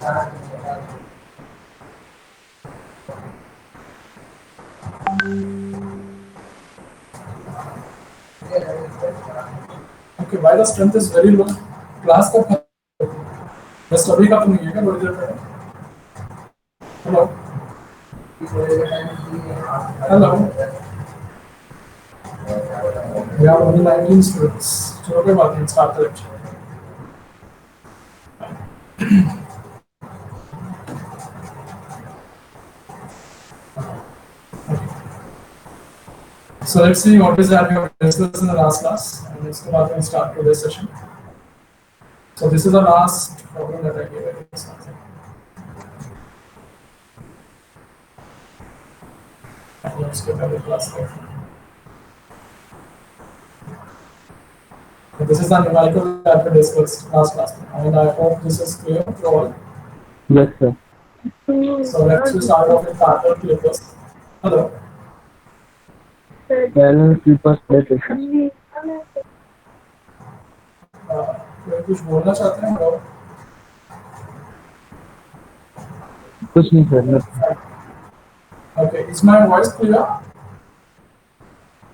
Okay, why the strength is very low? Class का बस अभी का तो नहीं है क्या थोड़ी देर पहले? Hello, hello. We have only 19 students. चलो कोई बात नहीं, start the lecture. So let's see what is that we have discussed in the last class, and इसके बाद we start today's session. So this is the last problem that I gave. I think something. And let's get the class there. So this is the numerical that we discussed last class, and I hope this is clear to all. Yes, sir. So let's start off with parallel clippers. Hello. Parallel clippers PlayStation. कोई कुछ बोलना चाहते हैं और कुछ नहीं sir. okay, is my voice clear?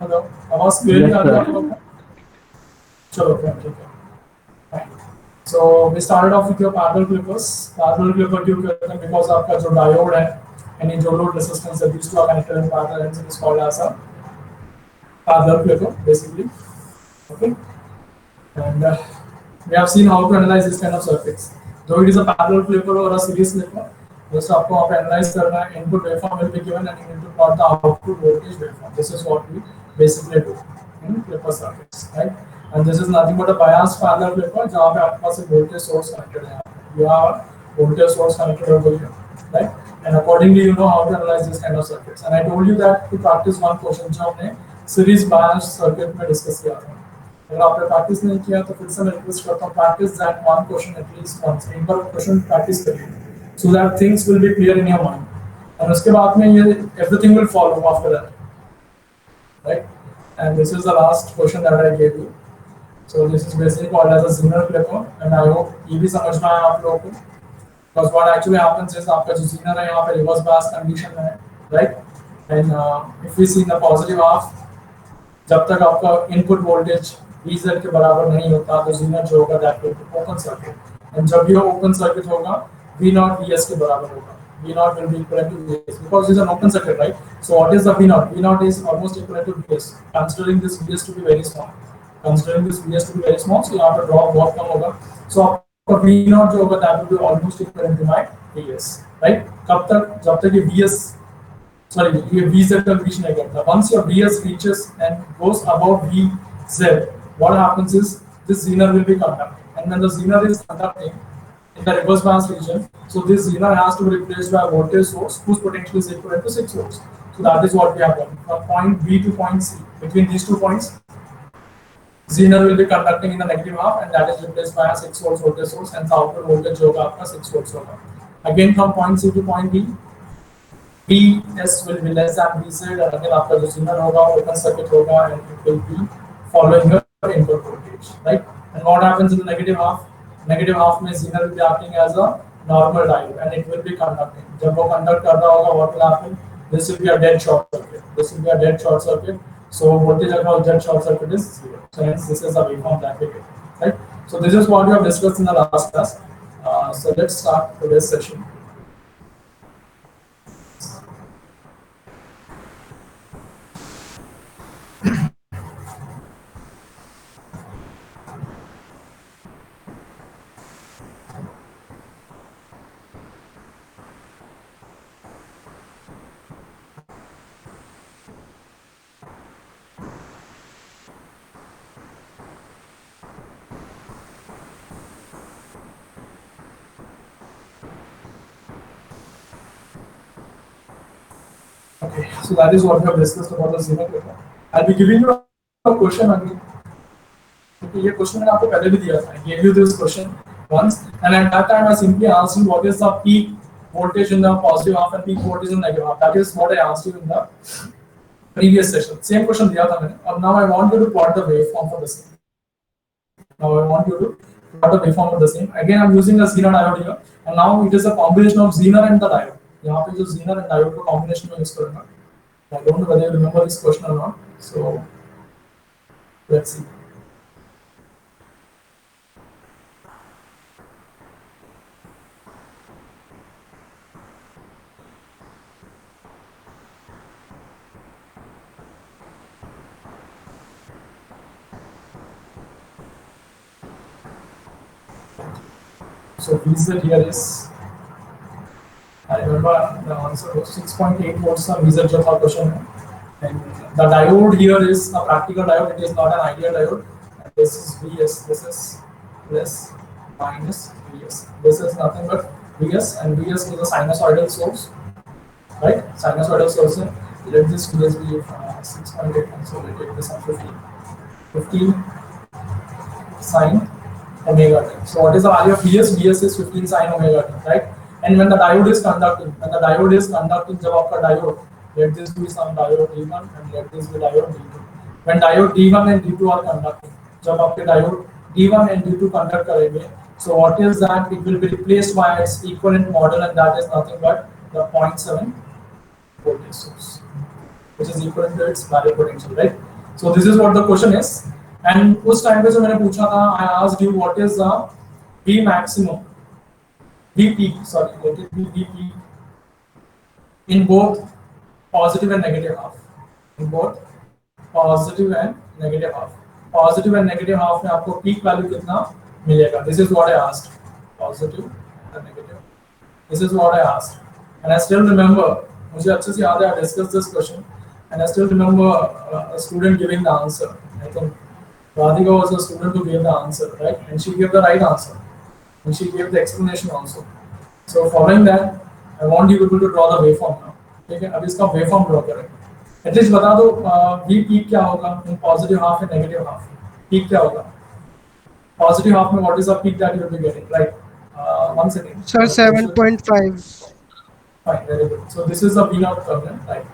Hello, आवाज clear Yes, आ रही है sir. आप लोगों को? चलो ठीक है. Fine. So we started off with your parallel clippers. Parallel clipper क्यों कहते हैं? Because आपका जो diode है, any जो load resistance है, these two are connected in parallel, and it is called as a parallel clipper, basically. Okay. And we have seen how to analyze this kind of circuits. Though it is a parallel flipper or a series flipper, just आपको आप analyze करना है, input waveform will be given and you need to plot the output voltage waveform. This is what we basically do in flipper circuits, right? And this is nothing but a biased parallel flipper जहाँ पे आपके पास एक voltage source connected है. You have voltage source connected over here, right? And accordingly, you know how to analyze this kind of circuits. And I told you that to practice one question जो हमने series biased circuit में discuss किया था. अगर आपने practice नहीं किया तो फिर से मैं रिक्वेस्ट करता हूँ practice that one question at least once, एक बार क्वेश्चन प्रैक्टिस करिए so that things will be clear in your mind और उसके बाद में ये everything will follow after that, right? And this is the last question that I gave you. So this is basically called as a Zener flipper and I hope ये भी समझ में आया आप लोगों को. Because what actually happens is आपका जो ज़ीनर है यहाँ पे रिवर्स बायस कंडीशन में है, right? And if we see in the positive half, जब तक आपका इनपुट वोल्टेज VZ के बराबर नहीं होता तो ज़ीनर जो होगा that will be open circuit, and जब ये ओपन सर्किट होगा V नॉट VS के बराबर होगा. V not will be equal to VS because it is an open circuit, right? So what is the V not? V not is almost equal to VS considering this VS to be very small. Considering this VS to be very small, so यहाँ पे drop बहुत कम होगा. सो आपका V naught जो होगा that will be almost equal to my VS, right? कब तक? जब तक ये VS sorry, ये VZ तक reach नहीं करता. Once your VS reaches and goes above VZ, what happens is this zener will be conducting, and when the zener is conducting in the reverse bias region, so this zener has to be replaced by a voltage source whose potential is equal to 6 volts. So that is what we have done. From point B to point C, between these 2 points, zener will be conducting in the negative half, and that is replaced by a 6 volts voltage source, and the output voltage जो होगा आपका 6 volts होगा. Again from point C to point D, VS will be less than VZ, and again आपका जो zener होगा open circuit होगा, and it will be following your input voltage, right? And what happens in the negative half? Negative half में zener will be acting as a normal diode, and it will be conducting. जब वो conduct कर रहा होगा, what will happen? This will be a dead short circuit. This will be a dead short circuit. So voltage across dead short circuit is 0. So hence this is the waveform that we get, right? So this is what we have discussed in the last class. So let's start today's session. Okay, so that is what we have discussed about the zener paper. I'll be giving you a question again. Okay, ये question मैंने आपको पहले भी दिया था. I gave you this question once, and at that time I simply asked you what is the peak voltage in the positive half and peak voltage in the negative half. That is what I asked you in the previous session. Same question दिया था मैंने. And now I want you to plot the waveform for the same. Now I want you to not the waveform of the same. Again, I'm using a Zener diode here, and now it is a combination of Zener and the diode. यहाँ पे जो Zener and diode को combination में use करूँगा. I don't know whether you remember this question or not. So let's see. So VZ here is, I remember the answer was 6.8 volts का VZ जो था question है. And the diode here is a practical diode, it is not an ideal diode. And this is Vs, this is plus minus Vs. This is nothing but Vs, and Vs is a sinusoidal source, right? Sinusoidal source. Let this Vs be 6.8, so we take this as 15. 15 sine omega t. So what is the value of Vs? Vs is 15 sine omega t, right? And when the diode is conducting, जब आपका diode, let this be some diode D1 and let this be diode D2. When diode D1 and D2 are conducting, जब आपके diode D1 and D2 conduct करेंगे, so what is that? It will be replaced by its equivalent model, and that is nothing but the 0.7 voltage source, which is equivalent to its value potential, right? So this is what the question is. And उस time पे जो मैंने पूछा था, I asked you what is the V maximum, V peak, sorry, let it be V peak in both positive and negative half. In both positive and negative half. Positive and negative half में आपको peak value कितना मिलेगा? This is what I asked. Positive and negative. This is what I asked. And I still remember, मुझे अच्छे से याद है, I discussed this question, and I still remember a student giving the answer. I think Radhika was a student who gave the answer, right? And she gave the right answer. And she gave the explanation also. So following that, I want you people to draw the waveform now. ठीक है? अब इसका waveform draw करें. At least बता दो V peak क्या होगा in positive half and negative half. Peak क्या होगा? Positive half में what is the peak that you will be getting? Right? 1 second. Sir, 7.5. Fine, very good. So this is the V naught terminal, right?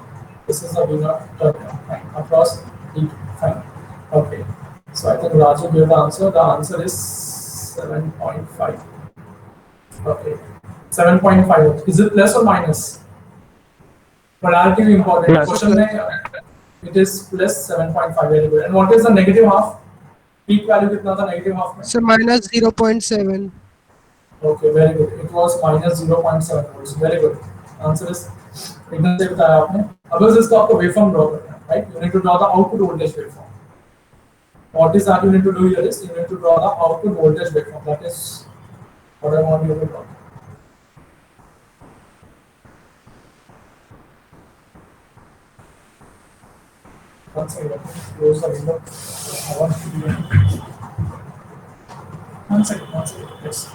This is the V naught terminal, fine. Across D2, fine. Okay. So I think Raju gave the answer. The answer is 7.5. Okay. 7.5. Is it plus or minus? Polarity is important. Plus. Question में it is plus 7.5. Very good. And what is the negative half? Peak value कितना था negative half में? Sir, minus 0.7. Okay, very good. It was minus 0.7 volts. Very good. Answer is एकदम से बताया आपने. अब बस इसका आपको waveform draw करना है, right? You need to draw the output voltage waveform. What is that you need to do here is you need to draw the output voltage waveform. That is what I want you to draw. One second, let me close the window. I want to do one second, yes.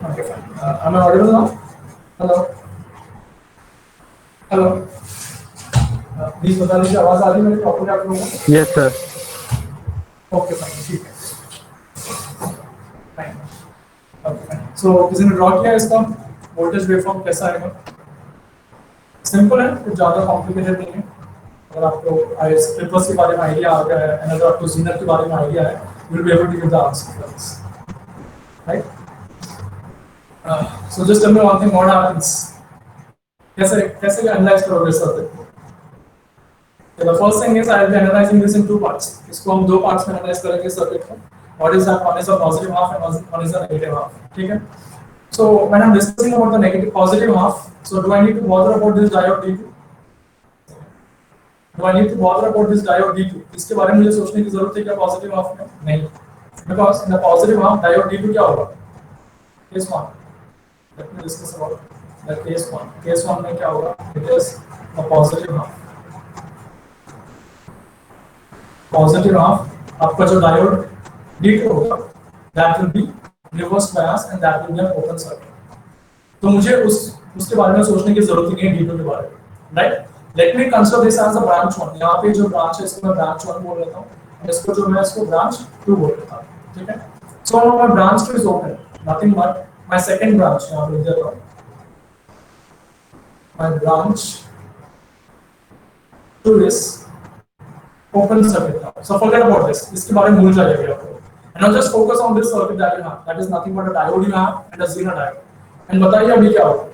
Okay, fine. Am I audible now? Hello? Hello? Please बता दीजिए आवाज आ रही है मेरी properly आप लोगों को? Yes, sir. Okay, fine. ठीक है. Fine. Okay, fine. So किसी ने ड्रॉ किया है इसका वोल्टेज वेवफॉर्म कैसा आएगा? सिंपल है, कुछ ज़्यादा कॉम्प्लिकेटेड नहीं है. अगर आपको स्क्रिप्टर्स के बारे में आइडिया आ गया है, and अगर आपको Zener के बारे में आइडिया है, you will be able to give the answer for this. Right? So just tell me one thing, what happens? कैसे analyze करोगे सर्किट को? The first thing is I will be analyzing this in two parts. इसको हम दो parts में analyze करेंगे circuit को. What is that? One is a positive half and one is a negative half. ठीक है? So when I'm discussing about the negative positive half, so do I need to bother about this diode D2? Do I need to bother about this diode D2? इसके बारे में मुझे सोचने की जरूरत है क्या positive half में? नहीं. Because in the positive half diode D2 क्या होगा? Case 1, let me discuss about the case 1. Case 1 में क्या होगा? It is a positive half. Positive half आपका जो डायोड D2 होगा that will be reverse bias and that will B N open circuit. तो मुझे उसके बारे में सोचने की जरूरत नहीं है D2 के बारे में, right. Let me consider this as a branch 1. यहाँ पे जो ब्रांच है इसको मैं ब्रांच 1 बोल लेता हूँ, इसको जो मैं इसको ब्रांच 2 बोल लेता हूँ, ठीक है. So my branch 2 is open, nothing but my second branch. यहाँ पे लिख देता हूँ my branch 2 is open circuit now. So forget about this. इसके बारे में भूल जाइए आपको. And now just focus on this circuit that you have. That is nothing but a diode you have and a Zener diode. And बताइए अभी क्या होगा?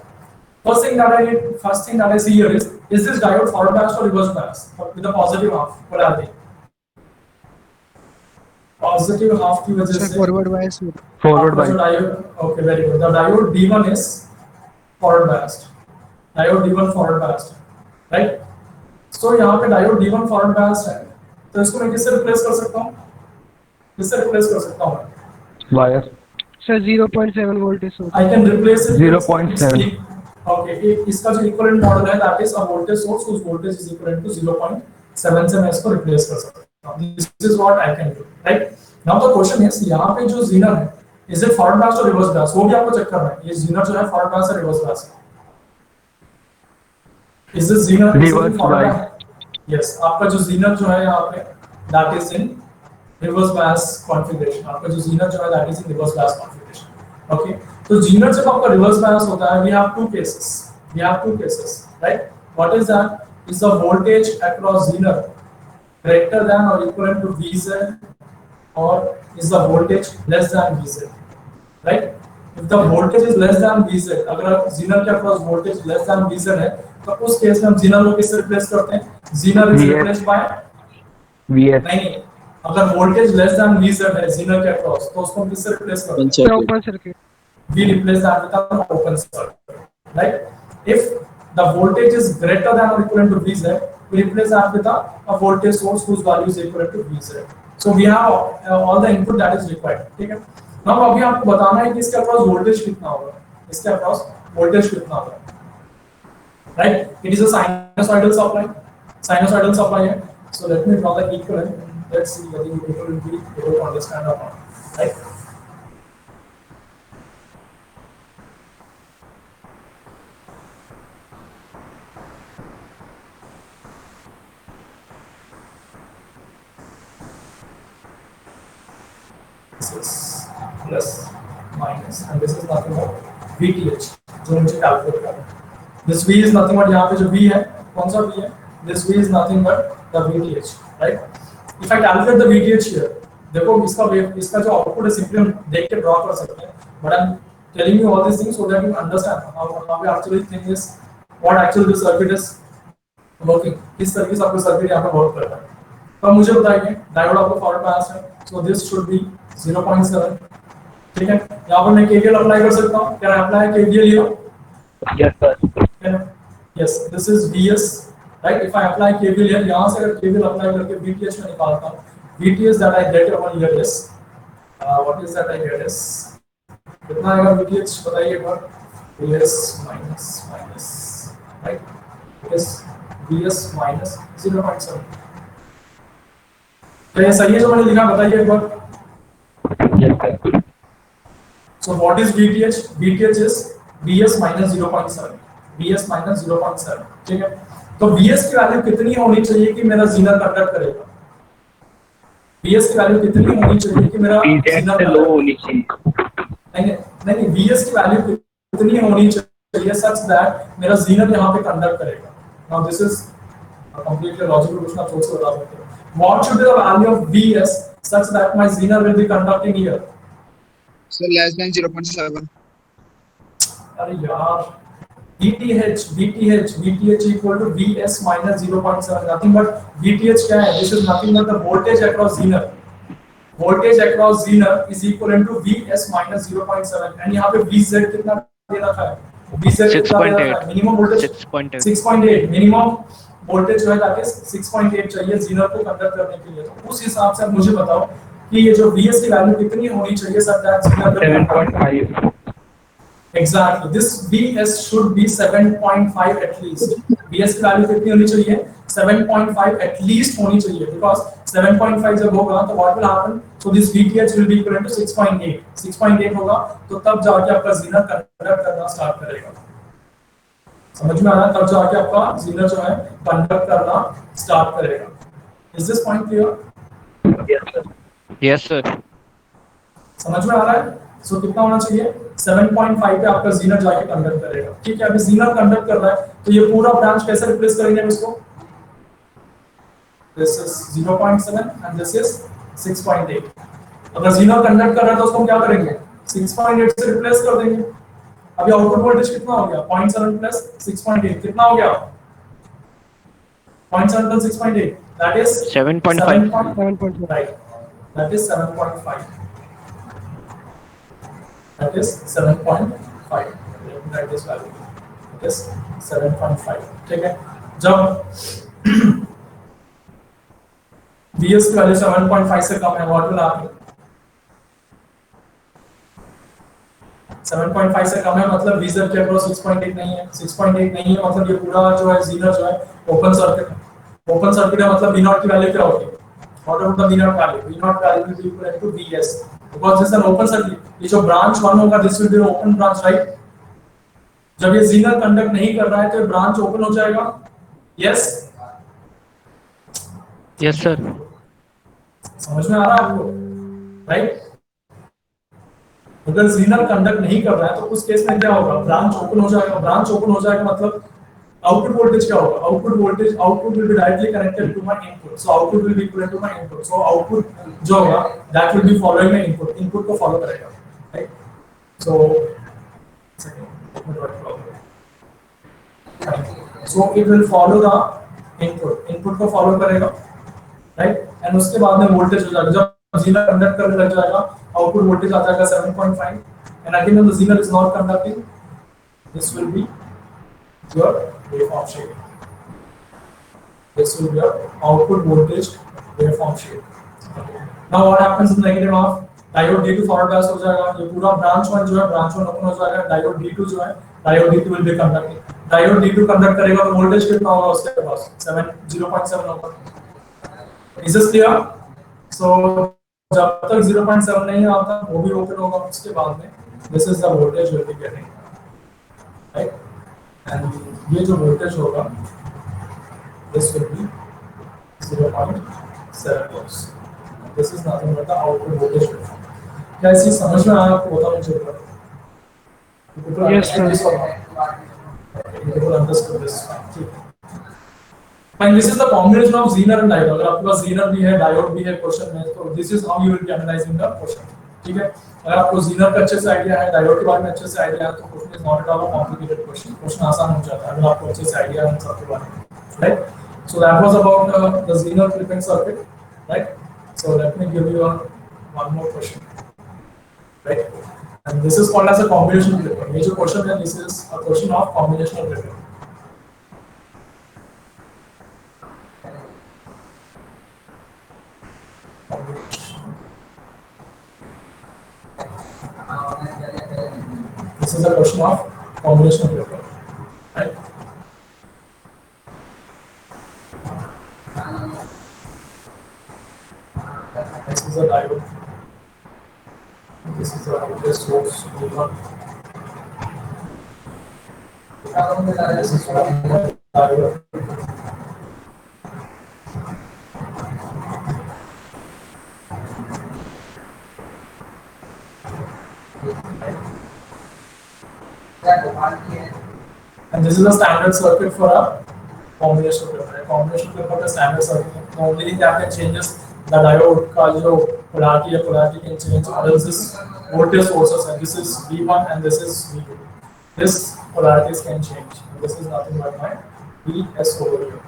First thing that I see here is this diode forward biased or reverse biased? With a positive half. What are they? Positive half की वजह से. Forward bias. Forward bias. Diode. Okay, very good. The diode D1 is forward biased. Diode D1 forward biased, right? So यहाँ पे diode D1 forward biased है, तो इसको मैं किससे रिप्लेस कर सकता हूँ? किससे रिप्लेस कर सकता हूँ? Bias. Sir, 0.7 volt is source. I can replace it. 0.7. Okay, इसका जो इक्विवेलेंट मॉडल है that is a voltage source whose voltage is equivalent to 0.7 से मैं इसको रिप्लेस कर सकता हूँ. This is what I can do, right? Now the question is यहाँ पे जो Zener है, is it forward biased or reverse biased? वो भी आपको चेक करना है. ये Zener जो है forward biased or reverse biased? Is this Zener reverse biased? Yes, आपका जो Zener जो है यहाँ पे that is in reverse bias configuration. आपका जो Zener जो है that is in reverse bias configuration. Okay, तो Zener जब आपका reverse bias होता है, we have two cases, right? What is that? Is the voltage across Zener greater than or equivalent to VZ, or is the voltage less than VZ, right? If the voltage is less than VZ, अगर Zener के across voltage less than VZ है, तो उस case में हम Zener को किससे replace करते हैं? Zener is replaced by VS. नहीं, अगर voltage less than VZ है Zener के across, तो उसको हम किससे रिप्लेस करते हैं? Open circuit. We replace that with an open circuit, right? If the voltage is greater than or equivalent to VZ, we replace that with a voltage source whose value is equivalent to VZ. So we have all the input that is required, ठीक है? Now अभी आपको बताना है कि इसके across voltage कितना होगा, इसके across voltage कितना होगा, right? It is a sinusoidal supply है. So let me draw the equivalent. Let's see whether you people will be able to understand or not, right? This is plus minus and this is nothing but VTH जो मुझे calculate करना है. This V is nothing but यहाँ पे जो V है कौन सा V है? This V is nothing but the VTH, right? If I calculate the VTH here, देखो इसका जो output है simply हम देख के draw कर सकते हैं. But I'm telling you all these things so that you understand how we actually think is what actually the circuit is working. किस तरीके से आपका circuit यहाँ पे work कर रहा है. तो मुझे बताइए डायोड आपको forward bias है, so this should be 0.7, ठीक है. यहाँ पर मैं KVL अप्लाई कर सकता हूँ. क्या apply KVL here? Yes, sir. Yes, this is VS, right? If I apply KVL here, यहाँ से अगर KVL अप्लाई करके VTH में निकालता हूँ, VTH that I get over here is what is that I get is कितना आएगा VTH बताइए एक बार. VS minus, right? Yes, VS minus 0.7. तो ये सही है जो मैंने लिखा, बताइए एक बार. Yes, sir. So what is VTH? VTH is VS minus 0.7. VS minus 0.7, ठीक है. तो VS की वैल्यू कितनी होनी चाहिए कि मेरा Zener कंडक्ट करेगा? VS की वैल्यू कितनी होनी चाहिए कि मेरा Zener से लो होनी चाहिए. नहीं, VS की वैल्यू कितनी होनी चाहिए such that मेरा Zener यहाँ पे कंडक्ट करेगा. Now this is a completely logical question, आप सोच के बता सकते हो. What should be the value of VS such that my Zener will be conducting here? So less than 0.7. अरे यार, VTH equal to VS minus 0.7. Nothing but VTH क्या है? This is nothing but the voltage across Zener. Voltage across Zener is equivalent to VS minus 0.7. And यहाँ पे VZ कितना दे रखा है? VZ कितना दे रखा है? Minimum voltage 6.8. Minimum voltage जो है that is 6.8 चाहिए Zener को कंडक्ट करने के लिए. तो उस हिसाब से आप मुझे बताओ कि ये जो VS की वैल्यू कितनी होनी चाहिए sir that Zener 7.5. Exactly. This Vs should be 7.5 at least. Vs की वैल्यू कितनी होनी चाहिए? 7.5 at least होनी चाहिए, because 7.5 जब होगा तो what will happen? So this Vth will be equivalent to 6.8. 6.8 होगा तो तब जाके आपका Zener कंडक्ट करना स्टार्ट करेगा. समझ में आ रहा है? तब जाके आपका Zener जो है कंडक्ट करना स्टार्ट करेगा. Is this point clear? Yes, sir. Yes, sir. समझ में आ रहा है? सो कितना होना चाहिए? 7.5 पे आपका Zener जाके कंडक्ट करेगा. ठीक है, अभी Zener कंडक्ट कर रहा है तो ये पूरा ब्रांच कैसे रिप्लेस करेंगे हम इसको? This is 0.7 and this is 6.8. अगर Zener कंडक्ट कर रहा है तो उसको हम क्या करेंगे? 6.8 से रिप्लेस कर देंगे. अभी आउटपुट वोल्टेज कितना हो गया? 0.7 प्लस 6.8 कितना हो गया? 0.7 plus 6.8, that is 7.5. 7.5. Right, that is 7.5. That is 7.5. That is value. That is 7.5. ठीक है. जब Vs की वैल्यू 7.5 से कम है, what will happen? 7.5 से कम है मतलब Vz के अक्रॉस 6.8 नहीं है. 6.8 नहीं है मतलब ये पूरा जो है Zener जो है ओपन सर्किट है. ओपन सर्किट है मतलब V0 की वैल्यू क्या होगी? What about the V0 value? V0 value will be equal to Vs. Because this is an open circuit. ये जो ब्रांच 1 होगा, this will be an open branch, right? जब ये Zener कंडक्ट नहीं कर रहा है तो ये ब्रांच ओपन हो जाएगा. Yes? Yes, sir. समझ में आ रहा है आपको? राइट? अगर Zener कंडक्ट नहीं कर रहा है तो उस केस में क्या होगा? ब्रांच ओपन हो जाएगा. ब्रांच ओपन हो जाएगा मतलब आउटपुट वोल्टेज क्या होगा? Output will be directly connected to my input. So output will be equal to my input. So output जो होगा that will be following my input. Input को फॉलो करेगा. Right? So so it will follow the input को follow करेगा. Right? And उसके बाद में voltage हो जाएगा. जब Zener कंडक्ट करने लग जाएगा आउटपुट वोल्टेज आ जाएगा 7.5. And again when the Zener is not conducting, this will be your waveform shape. This will be your output voltage waveform shape. Okay. Now what happens in negative half? Diode D2 forward bias हो जाएगा. ये पूरा branch 1 जो है branch 1 open हो जाएगा. Diode D2 जो है Diode D2 will be conducting. Diode D2 conduct करेगा तो वोल्टेज कितना होगा उसके पास? 0.7 होगा. Is this clear? So जब तक 0.7 नहीं आता वो भी ओपन होगा. उसके बाद में this is the voltage will be getting, right? And ये जो वोल्टेज होगा this will be 0.7 volts. This is nothing but the output voltage. क्या इसी समझ में आया आपको? बताओ मुझे. Yes, sir. People understood this. Fine. This is the combination of Zener and diode. अगर आपके पास Zener भी है, diode भी है क्वेश्चन में, तो this is how you will be analyzing the question. ठीक है? अगर आपको Zener का अच्छे से आइडिया है, diode के बारे में अच्छे से आइडिया है, तो question is not at all a complicated question. Question आसान हो जाता है अगर आपको अच्छे से आइडिया है सब के बारे में. Right? So that was about the Zener clipping circuit. Right? So let me give you one more question. Right? And this is called as a combination clipper. ये जो question है, this is a question of combinational clipper. This is a question of combination clipper, right? This is a diode. This is a voltage source V1. This is one diode. And this is a standard circuit for a combination clipper. A combination clipper is standard circuit. The only thing that can change is the diode का जो polarity can change. Else is voltage sources, and this is V1 and this is V2. This polarities can change. This is nothing but my Vs over here.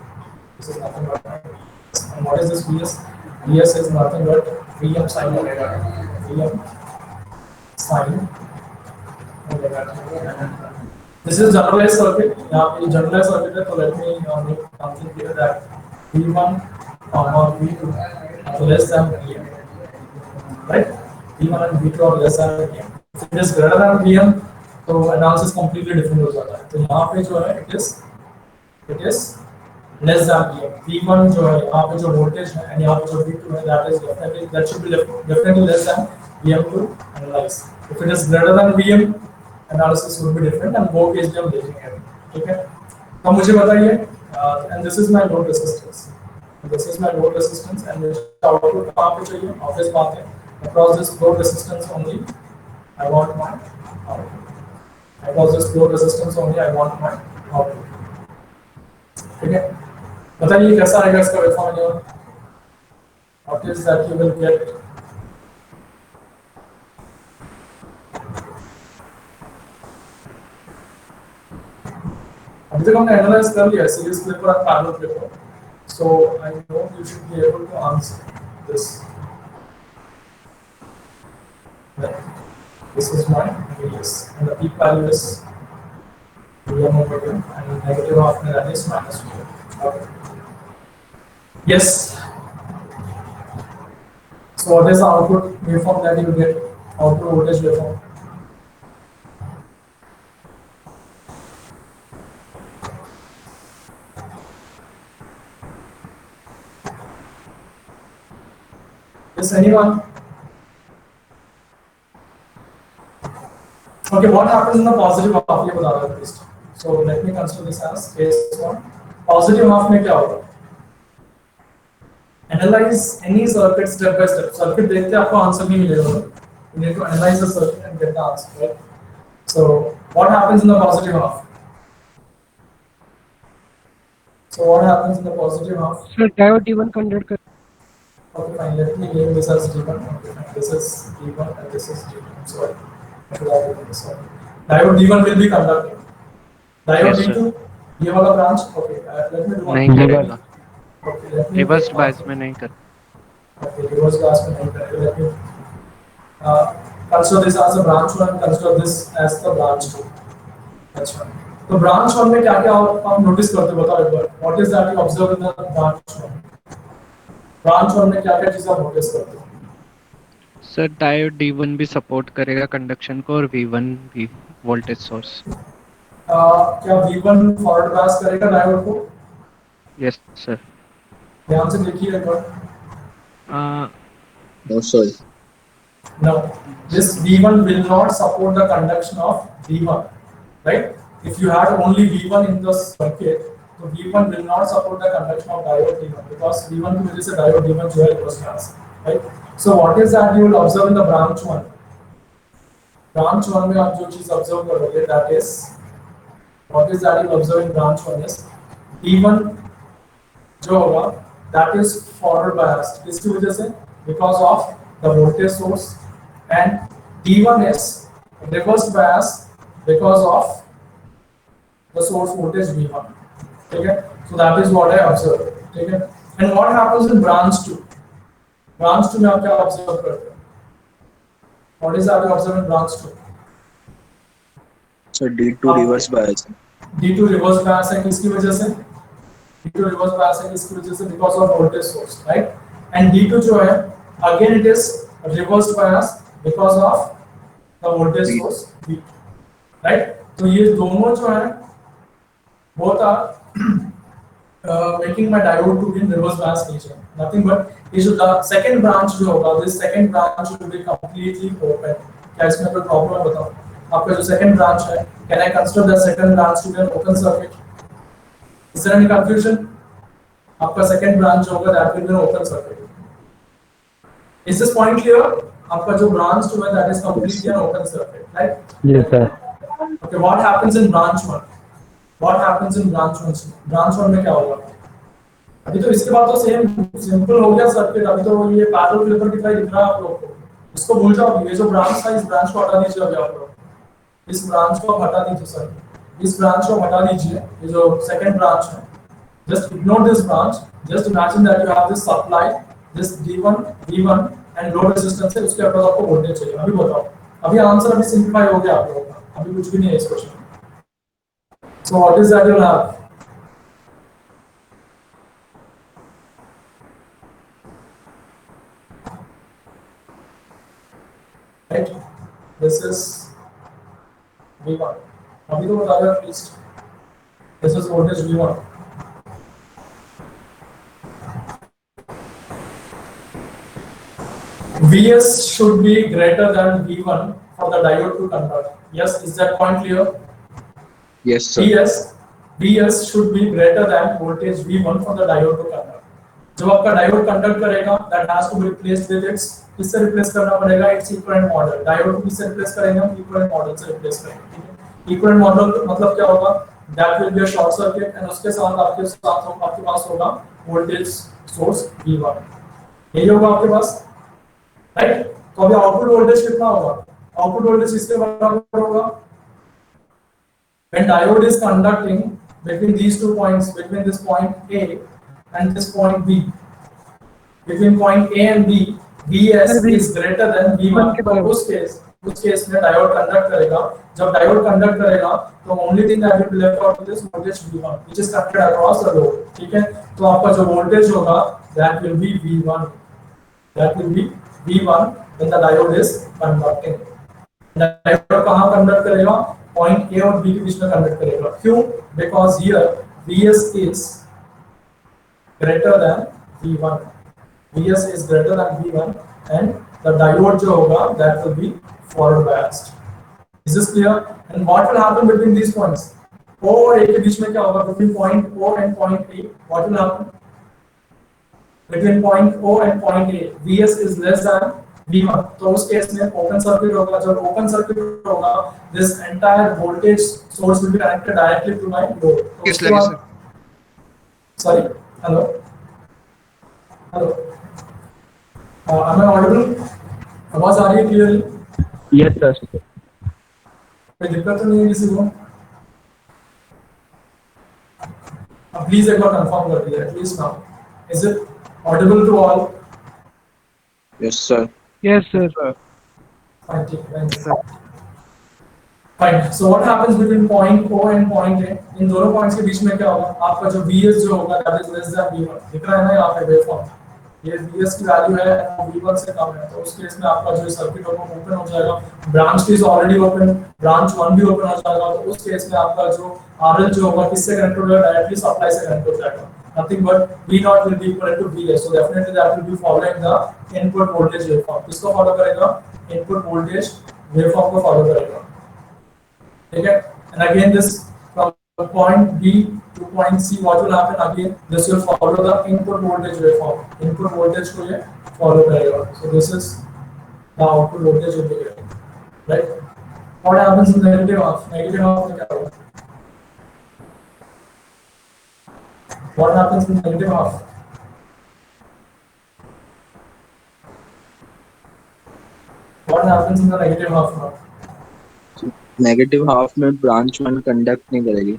This is nothing but my Vs. And what is this Vs? Vs is nothing but Vm sin omega. Vm sin omega. This is generalized circuit. यहाँ पे generalized circuit है, तो let me make something clear that V1 V2 are less than Vm, right? V1 and V2 are less than Vm. If it is greater than Vm, तो analysis completely different हो जाता है। तो यहाँ पे जो है it is less than V1 जो है यहाँ पे जो वोल्टेज है एंड यहाँ पे जो V2 है that is definitely that should be definitely less than VM to analyze। If it is greater than VM, analysis would be different and वो केस भी हम देखेंगे। ठीक है, तो मुझे बताइए and this is my load resistance, this is my load resistance and output कहाँ पे चाहिए? ऑब्वियस बात है across this load resistance only I want my output, across this load resistance only I want my output। ठीक है, बताइए कैसा रहेगा इसका वेवफॉर्म यहाँ? What is that you will get? अभी तक हमने एनालाइज कर लिया सीरीज पेपर और parallel paper, so I know you should be able to answer this। This is my VS and the peak value is VM over here and negative half that is minus 2। Okay. Yes. So what is the output waveform that you get? Output voltage waveform. Yes, anyone? Okay, what happens in the positive half? ये बता दो please. So let me consider this as case one. Positive half में क्या होगा? Analyze any circuit step by step. Circuit देखते आपको answer नहीं मिलेगा। You need to analyze the circuit and get the answer, right? So what happens in the positive half? So what happens in the positive half? Sir, diode D1 convert कर. Okay, fine. Let me name this as D1. Okay, fine. This is D1 and this is D2. I'm sorry. I should have written this one. Diode D1 will be conducting. Diode Yes, sir. D2, ये वाला branch. Okay, let me do one. नहीं करेगा. Okay, let me reverse bias में नहीं कर. Okay, reverse bias में नहीं करेंगे। Let me consider this as a branch 1 and consider this as the branch 2। अच्छा, तो branch 1 में क्या क्या आप नोटिस करते हो बताओ एक बार। What is that you observe in the branch 1? Branch 1 में क्या क्या चीज़ आप नोटिस करते हो? सर डायोड D1 भी सपोर्ट करेगा कंडक्शन को और V1 भी वोल्टेज सोर्स. क्या V1 फॉरवर्ड बायस करेगा डायोड को? Yes sir. ध्यान से देखिए एक बार। No, sorry. No, this V1 will not support the conduction of V1, right? If you had only V1 in the circuit, so V1 will not support the conduction of diode D1 because V1 की वजह से diode D1 जो है reverse bias, right? So what is that you will observe in the branch 1? Branch 1 में आप जो चीज observe करोगे, that is what is that you observe in branch 1 is D1 जो होगा that is forward biased, किसकी वजह से? Because of the voltage source, and D1 is reverse bias because of the source voltage V1। ठीक है, so that is what I observe। ठीक है, and what happens in branch 2? branch 2 में आप क्या observe करते हो? What is that you observe in branch 2? So D2 reverse bias. D2 reverse bias है किसकी वजह से? D2 reverse bias है किसकी वजह से? Because of voltage source, right? And D2 जो है again it is reverse bias because of the voltage source V2, right? तो ये दोनों जो है both are making my diode to be in reverse bias nature, nothing but is the second branch जो होगा, this second branch will be completely open। क्या इसमें कोई प्रॉब्लम है बताओ? आपका जो second branch है, can I consider the second branch to be an open circuit? Is there any confusion? आपका second branch जो होगा that will be an open circuit। Is this point clear? आपका जो branch 2 है that is completely an open circuit, right? Yes, sir. Okay, what happens in branch 1? What happens in branch 1? Branch 1 में क्या होगा? अभी तो इसके बाद तो सेम सिंपल हो गया सर्किट। अभी तो ये पैरेलल पेपर की तरह दिख रहा है आप लोगों को। इसको भूल जाओ, ये जो ब्रांच था इस ब्रांच को हटा दीजिए अभी आप लोग। इस ब्रांच को हटा दीजिए सर, इस ब्रांच को हटा दीजिए। ये जो सेकंड ब्रांच है, just ignore this branch, just imagine that you have this supply, this D1 V1 and load resistance है, उसके ऊपर आपको वोल्टेज चाहिए। अभी बताओ, अभी आंसर अभी सिंपलीफाई हो गया आप लोगों का, अभी कुछ भी नहीं है इस क्वेश्चन में। So what is that you'll have? Right, this is V1 अभी तो बता रहा at least this is voltage V1 Vs should be greater than V1 for the diode to convert. Yes, is that point clear? Yes, sir. Vs should be greater than voltage V1 for the diode to convert. जब आपका diode conduct करेगा that has to be replaced with its किससे replace करना पड़ेगा its equivalent model. Diode को किससे replace करेंगे हम equivalent model से रिप्लेस करेंगे. ठीक है equivalent model मतलब क्या होगा that will be a short circuit and उसके साथ आपके पास होगा voltage source V1. यही होगा आपके पास राइट तो अभी आउटपुट वोल्टेज कितना होगा आउटपुट वोल्टेज इसके बराबर होगा when diode is conducting between these 2 points between this point A and this point B between point A and B Vs is greater than V1 तो उस केस में डायोड कंडक्ट करेगा जब डायोड कंडक्ट करेगा तो only thing that will left out this voltage V1 which is connected across the load ठीक है तो आपका जो वोल्टेज होगा that will be V1 when the diode is conducting. Diode कहाँ conduct करेगा? Point A और B के बीच में conduct करेगा. क्यों? Because here Vs is greater than V1. Vs is greater than V1 and the diode जो होगा that will be forward biased. Is this clear? And what will happen between these points? O और A के बीच में क्या होगा? Between point O and point A, what will happen? Between point O and point A, Vs is less than V1. तो उस case में open circuit होगा जब ओपन सर्किट होगा this entire voltage source will be connected directly to my load. Yes, lagi sir. Sorry, hello. Am I audible? आवाज आ रही है clearly? Yes, sir. कोई दिक्कत तो नहीं है किसी को? Please एक बार confirm कर दीजिए at least now. Is it audible to all? Yes, sir. Yes, sir. Fine. Fine. So what happens between point O and point A? इन दोनों पॉइंट्स के बीच में क्या होगा? आपका जो Vs जो होगा that is less than V1. दिख रहा है ना यहाँ पे वेवफॉर्म? ये Vs की वैल्यू है V1 से कम है तो उस केस में आपका जो सर्किट होगा ओपन हो जाएगा. Branch is already open, branch 1 भी ओपन हो जाएगा तो उस केस में आपका जो RL जो होगा किससे कनेक्ट हो जाएगा? डायरेक्टली सप्लाई से कनेक्ट हो जाएगा. Nothing but V0 will be equal to Vs. So definitely that will be following the input voltage waveform. किसको follow करेगा? Input voltage waveform को follow करेगा. ठीक है? And again this from point B to point C, what will happen again? This will follow the input voltage waveform. Input voltage को ये follow करेगा. So this is the output voltage will be getting. Right? What happens in negative half? Negative half में क्या होगा? What happens in negative half? What happens in the negative half now? Negative half में branch 1 conduct नहीं करेगी.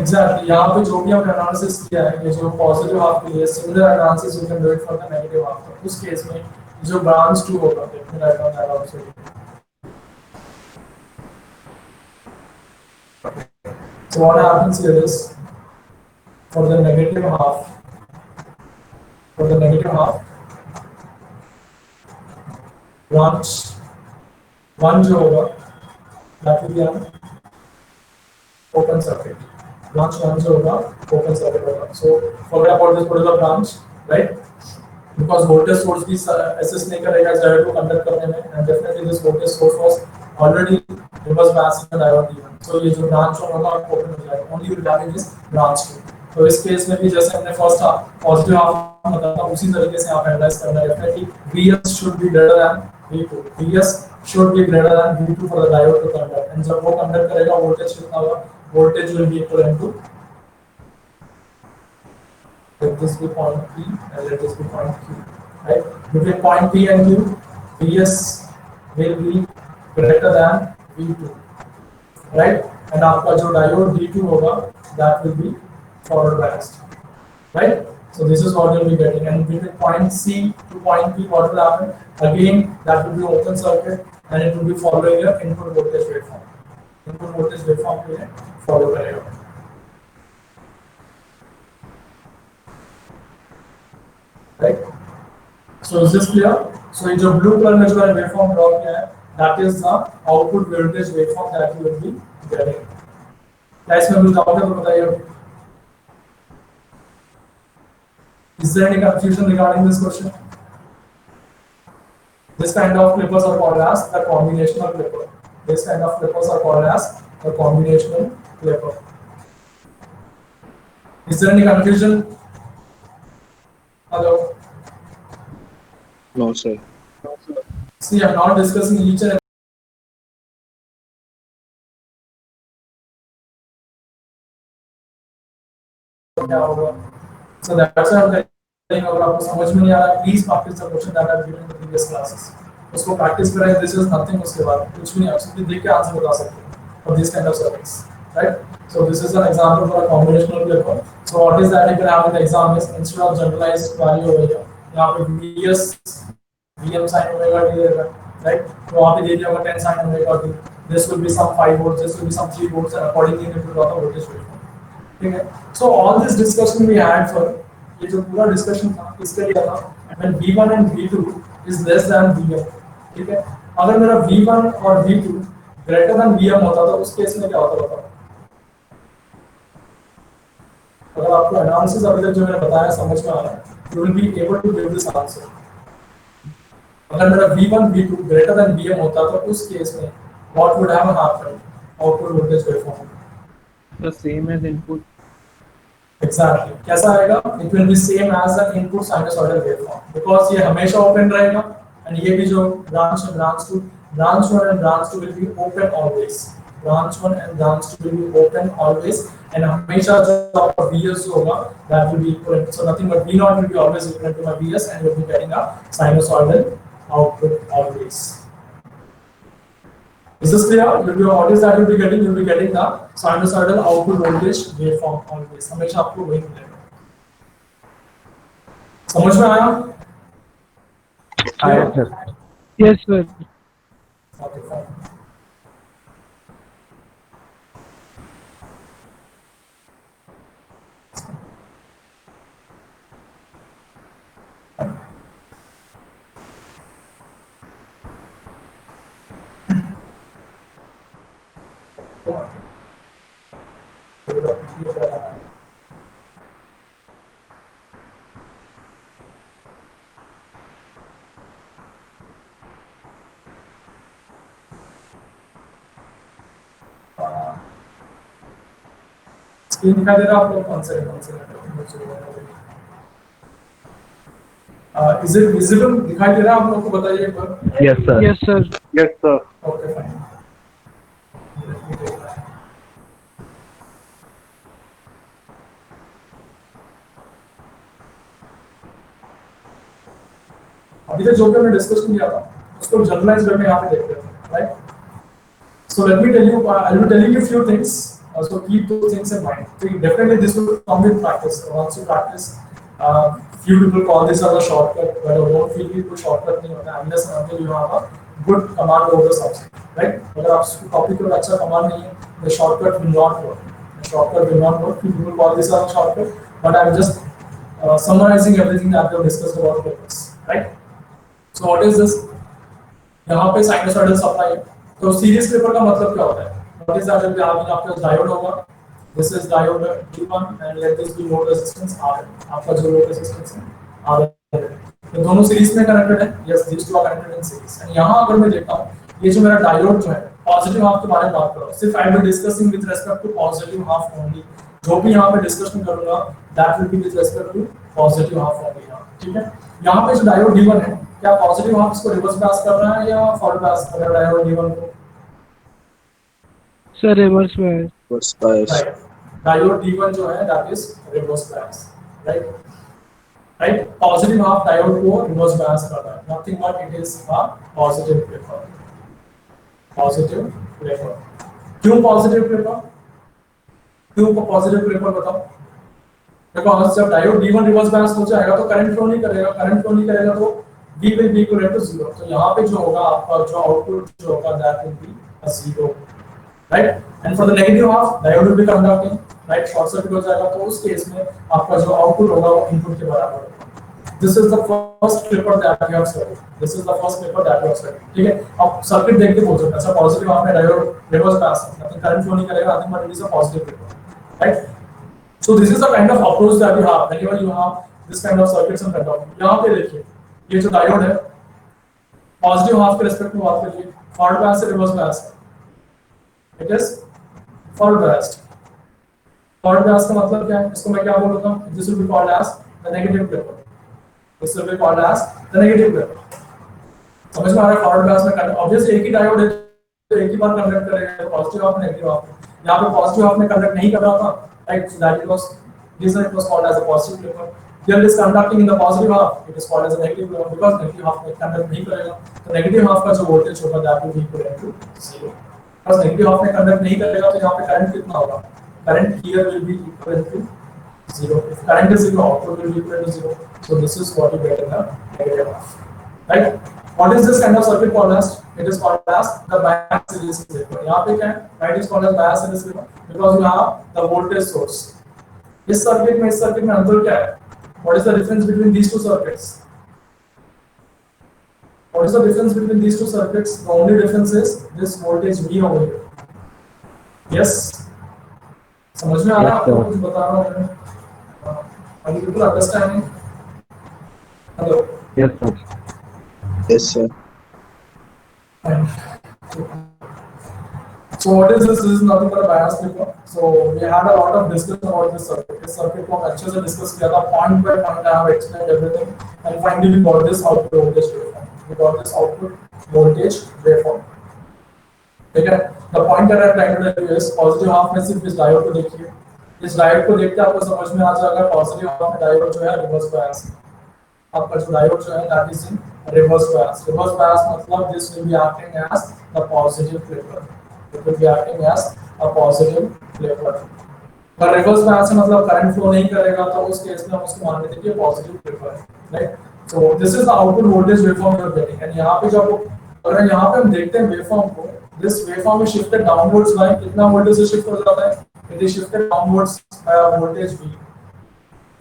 Exactly. यहाँ पे जो भी हमने एनालिसिस किया है ये जो पॉजिटिव हाफ के लिए similar analysis you can do it for the negative half. तो उस केस में जो ब्रांच 2 होगा देखने right on that also. So what happens here is for the negative half branch 1 जो होगा that will be an open circuit. Branch 1 जो होगा open circuit होगा. So forget about this particular branch, right? Because voltage source भी assist नहीं करेगा इस diode को conduct करने में and definitely this voltage source was already reverse bias in the diode given. So ये जो branch 1 होगा open हो जाएगा. Only will damage this branch 2. तो इस केस में भी जैसे हमने फर्स्ट पॉजिटिव हाफ बताया उसी तरीके से आप एनालाइज करना है. Definitely Vs should be greater than V2. Vs should be greater than V2 for the diode to conduct. And जब वो कंडक्ट करेगा वोल्टेज कितना होगा? Voltage will be equivalent to let this be point P and let this be point Q. Right? Between point P and Q, Vs will be greater than V2. Right? And आपका जो diode D2 होगा that will be forward biased, right? So this is what you'll be getting. And between point C to point P, what will happen? Again, that will be open circuit, and it will be following your input voltage waveform. Input voltage waveform को ये follow करेगा, right? So is this clear? So ये जो blue color में जो है waveform draw किया है, that is the output voltage waveform that you will be getting. क्या इसमें कुछ डाउट है तो बताइए. Is there any confusion regarding this question? This kind of clippers are called as the combinational clipper. This kind of clippers are called as the combinational clipper. Is there any confusion? Hello? No, sir. See, I'm not discussing each and क्या होगा. So that's why I'm telling अगर आपको समझ में नहीं आ रहा, please practice the question that I've given in the previous classes. उसको practice करें. This is nothing. उसके बाद कुछ भी नहीं, आप सिर्फ देख के आंसर बता सकते हैं for this kind of surveys, right? So this is an example for a combinational clipper. So what is that you can have in the exam is instead of generalized value over here, यहाँ पे VS VM sin omega t देगा, right? तो वहाँ पे दे दिया होगा 10 sin omega t. This will be some 5 volts, this will be some 3 volts, and accordingly it will draw the voltage waveform. ठीक है. So all this discussion we had for ये जो पूरा discussion था इसके लिए था when V1 and V2 is less than Vm. ठीक है. अगर मेरा V1 और V2 greater than Vm होता तो उस केस में क्या होता बताओ. अगर आपको एनालिसिस अभी तक जो मैंने बताया समझ में आ रहा है, you will be able to give this answer. अगर मेरा V1 V2 greater than Vm होता तो उस केस में what would have happened? Output voltage waveform. The same as input. Exactly. कैसा आएगा? It will be same as the input sinusoidal waveform because ये हमेशा open रहेगा and ये भी जो branch है, branch 1 and branch 2 will be open always. Branch 1 and branch 2 will be open always and हमेशा जो आपका VS जो होगा that will be equivalent. So nothing but V0 will be always equivalent to my VS and you will be getting a sinusoidal output always. Is this clear? What is that you'll be getting? You'll be getting the sinusoidal output voltage waveform always. हमेशा आपको वही मिलेगा. समझ में आया? आया sir. Yes, sir. Okay, fine. Screen दिखाई दे रहा है आप लोग? कौन से इज इट विजिबल? दिखाई दे रहा है आप लोग को? बताइए एक बार. Yes sir. Yes, sir. Yes sir. Okay fine. अभी तक जो भी हमने डिस्कस किया था उसको जनरलाइज करके यहाँ पे देखते हैं, right? So let me tell you, I'll be telling you few things. So keep those things in mind. So definitely this will come with practice. Once you practice, few people call this as a shortcut, but I don't feel it shortcut नहीं होता unless and until you have a good command over the subject, right? अगर आप topic पर अच्छा command नहीं है, the shortcut will not work. The shortcut will not work. Few people call this as a shortcut, but I'm just summarizing everything that we have discussed about clippers, right? So what is this? यहाँ पे sinusoidal supply है. तो series clipper का मतलब क्या होता है? What is that? जब आपके पास डायोड होगा, this is diode D1 and let this be load resistance R. आपका जो load resistance है R है. तो दोनों सीरीज में कनेक्टेड है. Yes, these two are connected in series. And यहाँ अगर मैं देखता हूँ, ये जो मेरा डायोड जो है, पॉजिटिव हाफ के बारे में बात कर रहा हूँ. सिर्फ I will be discussing with respect to positive half only. जो भी यहाँ पे डिस्कशन करूँगा, that will be with respect to positive half only. ठीक है? यहाँ पे जो डायोड D1 है, क्या पॉजिटिव हाफ इसको रिवर्स बायस कर रहा है या फॉरवर्ड बायस कर रहा है डायोड D1 को? Sir, reverse bias. Reverse bias. Right. Diode D1 जो है that is reverse bias, right? Right? Positive half diode को reverse bias कर रहा है. Nothing but it is a positive clipper. Positive clipper. क्यों positive clipper? क्यों positive clipper बताओ? देखो जब diode D1 reverse bias हो जाएगा तो current flow नहीं करेगा. Current flow नहीं करेगा तो V will be equal to 0. तो यहाँ पे जो होगा आपका जो output जो होगा that will be a 0. Right? And for the negative half, diode will be conducting, right? Short circuit हो जाएगा तो उस केस में आपका जो आउटपुट होगा वो इनपुट के बराबर होगा. This is the first paper that we have studied. This is the first paper that we have studied. ठीक है, अब सर्किट देख के बोल सकते हैं सर पॉजिटिव आपने डायोड रिवर्स पास है, मतलब करंट फ्लो नहीं करेगा, nothing but it is a positive paper, right? So this is the kind of approach that you have whenever you have this kind of circuits in front of you. यहाँ पे देखिए, ये जो diode है, positive half के respect में बात करिए, फॉरवर्ड बायस से रिवर्स बायस है. It is forward biased. Forward bias का मतलब क्या है? इसको मैं क्या बोलता हूँ? This will be called as the negative paper. This will be called as the negative paper. समझ में आ रहा है? Forward bias में करंट obviously एक ही डायोड है तो एक ही बार कंडक्ट करेगा, पॉजिटिव हाफ नेगेटिव हाफ. यहाँ पे पॉजिटिव हाफ में कंडक्ट नहीं कर रहा था, right? So that it was reason it was called as a positive paper. Here it is conducting in the positive half. It is called as a negative paper because negative half में conduct नहीं करेगा. तो negative half का जो voltage होगा that will be equivalent to 0. because negative half में conduct नहीं करेगा तो यहाँ पे करंट कितना होगा? Current here will be equal to 0. If current is 0, output will be equal to 0. So this is what you get in the negative half, right? What is this kind of circuit called as? It is called as the bias series paper. यहाँ पे क्या है? Why it is called as bias series paper? Because you have the voltage source. इस circuit में अंतर क्या है? What is the difference between these two circuits? What is the difference between these two circuits? The only difference is this voltage V over here. Yes. समझ में आ रहा है आपको कुछ बता रहा हूँ मैं? Are you people understanding? Hello. Yes, sir. Yes, sir. Fine. So what is this? This is nothing but a bias paper. So we had a lot of discussion about this circuit. This circuit को अच्छे से discuss किया था. Point by point I have explained everything, and finally we got this output voltage waveform. We got this output voltage waveform. ठीक है? The point that I am trying to tell you is positive half में सिर्फ इस diode को देखिए. इस diode को देखते आपको समझ में आ जाएगा positive half में डायोड जो है reverse bias. आपका जो डायोड जो है that is in reverse bias. Reverse bias मतलब this will be acting as the positive flipper. It will be acting as a positive flipper. अगर reverse bias से मतलब current flow नहीं करेगा तो उस केस में हम उसको मान लेते हैं कि positive flipper है, right? So this is the output voltage waveform you are getting. And यहाँ पे जब अगर यहाँ पे हम देखते हैं waveform को, this waveform is shifted downwards by कितना voltage से shift हो जाता है? It is shifted downwards by a voltage V.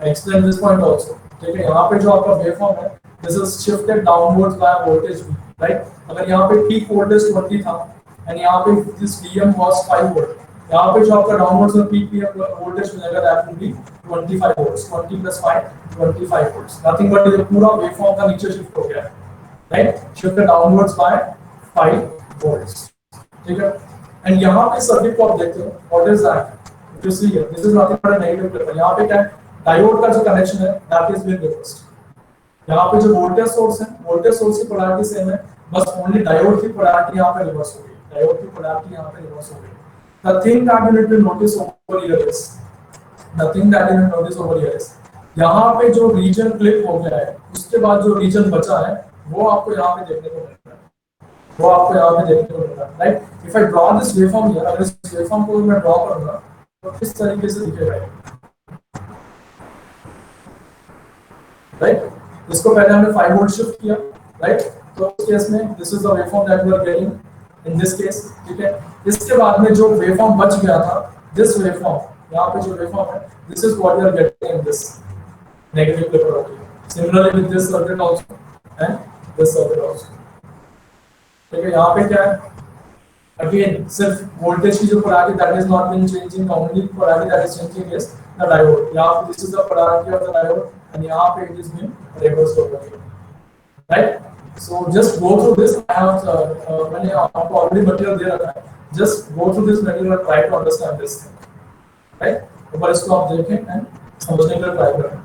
I explain this point also. ठीक है, यहाँ पे जो आपका waveform है, this is shifted downwards by a voltage V, right? अगर यहाँ पे peak voltage 20 था, and यहाँ पे this VM was 5 volt. यहाँ पे जो आपका downwards में peak PM voltage मिलेगा, that will be 25 volts. 20 plus 5, 25 volts. Nothing but ये पूरा waveform का नीचे shift हो गया है, right? Shifted downwards by 5 volts. ठीक है? And यहाँ पे सर्किट को आप देखते हो, what is that? If you see here, this is nothing but a negative paper. यहाँ पे क्या है? डायोड का जो कनेक्शन है, that is being reversed. यहाँ पे जो वोल्टेज सोर्स है, वोल्टेज सोर्स की पोलैरिटी सेम है, बस ओनली डायोड की पोलैरिटी यहाँ पे रिवर्स हो गई. डायोड की पोलैरिटी यहाँ पे रिवर्स हो गई. The thing that you need to notice over here is, the thing that you need to notice over here is, यहाँ पे जो रीजन क्लिप हो गया है, उसके बाद जो रीजन बचा है, वो आपको यहाँ पे देखने को मिल रहा है. वो आपको यहाँ पे देखने को मिल रहा है, right? If I draw this waveform here, अगर इस waveform को मैं draw करूँगा, तो किस तरीके से दिखेगा? Right? इसको पहले हमने 5 वोल्ट शिफ्ट किया, right? तो उस केस में this is the waveform that we are getting in this case, ठीक है? इसके बाद में जो waveform बच गया था, this waveform, यहाँ पे जो waveform है, this is what we are getting in this negative paper over here. Similarly with this circuit also and this circuit also. ठीक है? यहाँ पे क्या है? Again, सिर्फ voltage की जो polarity that is not been changing, the only polarity that is changing is the diode. यहाँ पे this is the polarity of the diode, and यहाँ पे it is being reversed over here, right? So just go through this. I have मैंने आपको already material दे रखा है. Just go through this material and try to understand this thing, right? एक बार इसको आप देखें and समझने का try करें.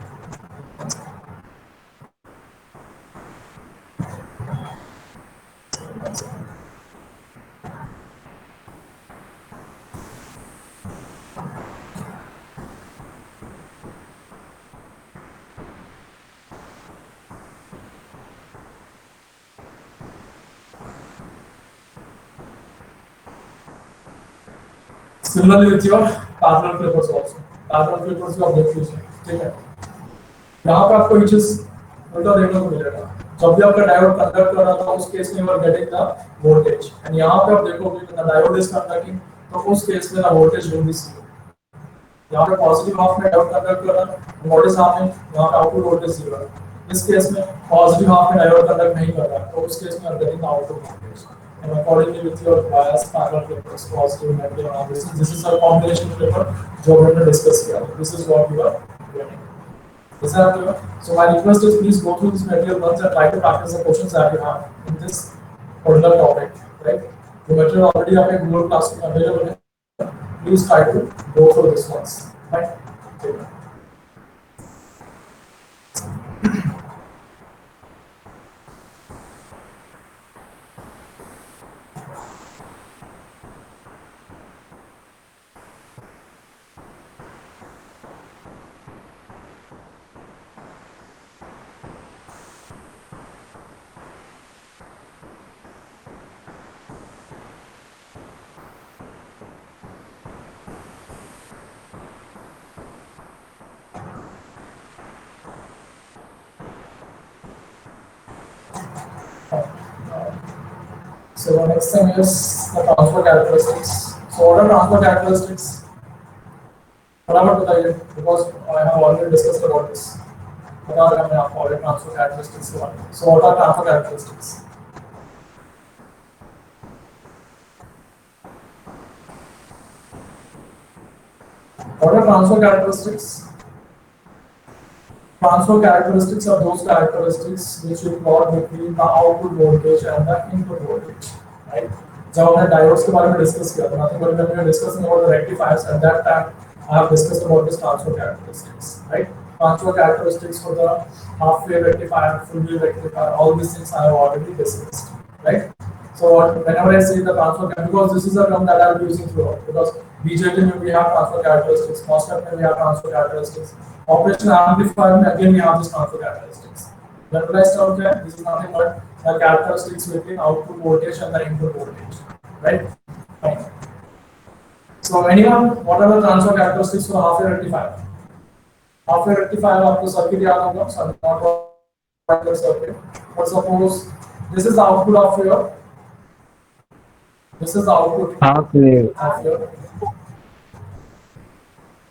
Similarly with your parallel flippers also. Parallel flippers को आप देख लीजिए, ठीक है? यहाँ पे आपको ये चीज उल्टा देखने को मिलेगा. जब भी आपका डायोड कंडक्ट कर रहा था, उस केस में you are getting the voltage. And यहाँ पे आप देखोगे कि the diode is conducting, तो उस केस में the voltage will be zero. यहाँ पे पॉजिटिव हाफ में डायोड कंडक्ट कर रहा है, what is happening? यहाँ पे आउटपुट वोल्टेज 0 है. इस केस में पॉजिटिव हाफ में डायोड कंडक्ट नहीं कर रहा, तो उस केस में आप getting output voltage and accordingly with your bias parallel clippers positive negative and this is a combination clipper जो हमने डिस्कस किया. This is what you are getting. Is that clear? So my request is please go through this material once and try to practice the questions that you have in this particular topic, right? The material already आपके Google class में available है. Please try to go through this once, right? Okay. So the next thing is the transfer characteristics. So what are transfer characteristics? फटाफट बताइए, because I have already discussed about this. बता रहा मैं आपको already transfer characteristics के बारे में. So what are transfer characteristics? What are transfer characteristics? Transfer characteristics are those characteristics which you plot between the output voltage and the input voltage, right? जब हमने diodes के बारे में discuss किया था, nothing but when we were discussing about the rectifiers at that time, I have discussed about this transfer characteristics, right? Transfer characteristics for the half wave rectifier, full wave rectifier, all these things I have already discussed, right? So whenever I say the transfer, because this is a term that I will be using throughout, because BJT में we have transfer characteristics, MOSFET में we have transfer characteristics. Operational amplifier में again we have this transfer characteristics. Generalized term क्या है? This is nothing but the characteristics between output voltage and the input voltage, right? Fine. So anyone, what are the transfer characteristics for half wave rectifier? Half wave rectifier आपको circuit याद होगा, circuit. But suppose this is the output of your, this is the output half wave of your.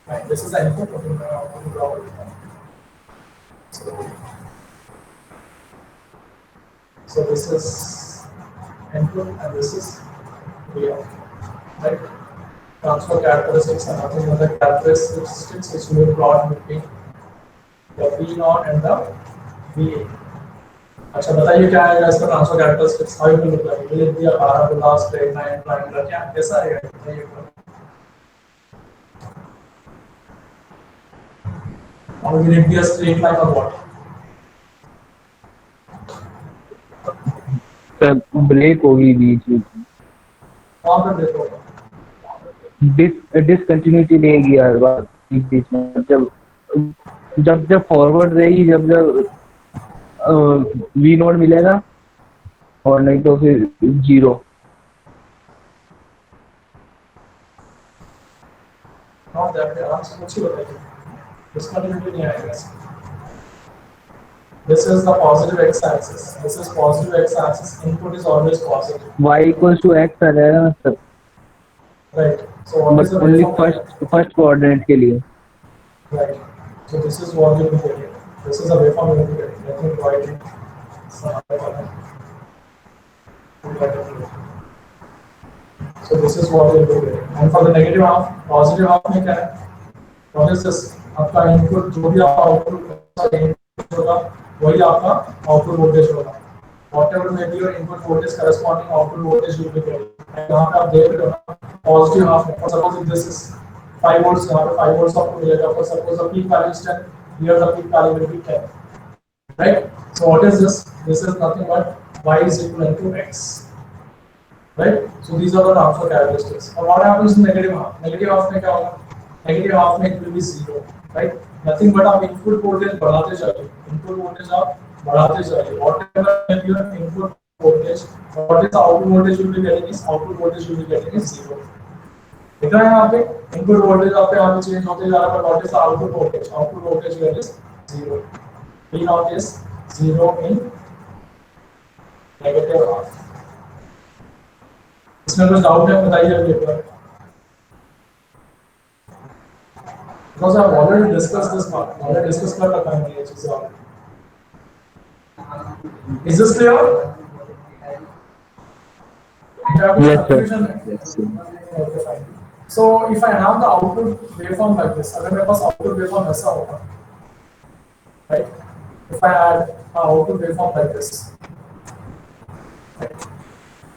Right, this is the input of the output. So this is input and this is Vout, right? Transfer characteristics are nothing but the characteristics which we plot between the V0 and the VA. अच्छा बताइए क्या आएगा इसका transfer characteristics? How it will look like? Will it be a parabola, straight line, triangular? क्या कैसा आएगा बताइए? Or will it be a straight line or what? सब ब्रेक होगी बीच में, कहाँ पर ब्रेक होगा? डिसकंटिन्यूटी रहेगी हर बार बीच में, जब फॉरवर्ड रहेगी, जब वी नोट मिलेगा और नहीं तो फिर जीरो. Not that way. आराम से कुछ ही बताइए. Discontinuity नहीं आएगा इसमें. This is the positive x-axis. This is positive x-axis. Input is always positive. y equals to x आ जाएगा ना सब, Right. So what but is the only waveform? First coordinate के लिए. Right. So this is what you will be getting. This is the waveform you will be getting. Let me write it. So this is what you will be getting. And for the negative half, positive half में क्या है? What is this? आपका input जो भी आपका output होगा, वही आपका output voltage होगा. Whatever may be your input voltage, corresponding output voltage you will be getting. And यहाँ पे आप देख रहे हो ना, positive half में. For suppose if this is 5 volts, यहाँ पे 5 volts आपको मिलेगा. For suppose the peak value is 10, here the peak value will be 10. Right? So what is this? This is nothing but y is equivalent to x. Right? So these are the transfer characteristics. And what happens in negative half? Negative half में क्या होगा? Negative half में it will be 0. Right? Nothing but आप input voltage बढ़ाते जाइए. Input voltage आप बढ़ाते जाइए. Whatever your input voltage, what is the output voltage you will be getting is output voltage you will be getting is 0. दिख रहा है यहाँ पे input voltage आपके यहाँ पे change होते जा रहा है, but what is the output voltage? Output voltage here is 0. V naught is 0 in negative half. इसमें कुछ डाउट है बताइए अभी एक बार. Because I have already discussed this part. Already discussed कर रखा है ये चीजें आपने. Is this clear? There was Yes, sir. confusion. Yes, sir. Okay, fine. So if I have the output waveform like this, अगर मेरे पास output waveform ऐसा होगा, right? If I had an output waveform like this, right?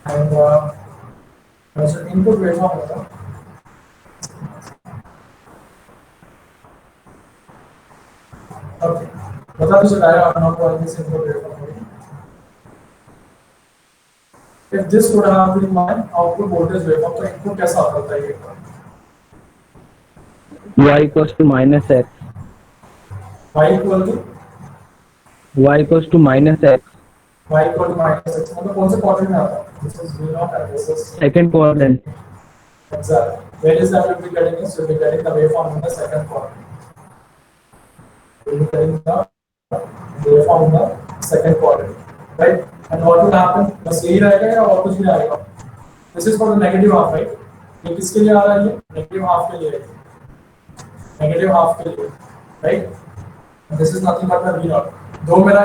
And जो input waveform होगा, okay. बता दीजिए I'm not calling this input waveform. If this would have been my output voltage waveform, तो input कैसा होता है ये? Y equals to minus x. Y equal to Y equals to minus x. y equal to minus x. मतलब कौन से quadrant में आता है? This is V naught and this is Second quadrant. exactly. Where is that you'll be getting is you'll be getting the waveform in the second quadrant. You'll be getting the waveform in the second quadrant, right? And what will happen? बस यही रहेगा या और कुछ भी आएगा? This is for the negative half, right? ये किसके लिए आ रहा है ये? Negative half के लिए है. Negative half के लिए, right? And this is nothing but the V naught. Though मेरा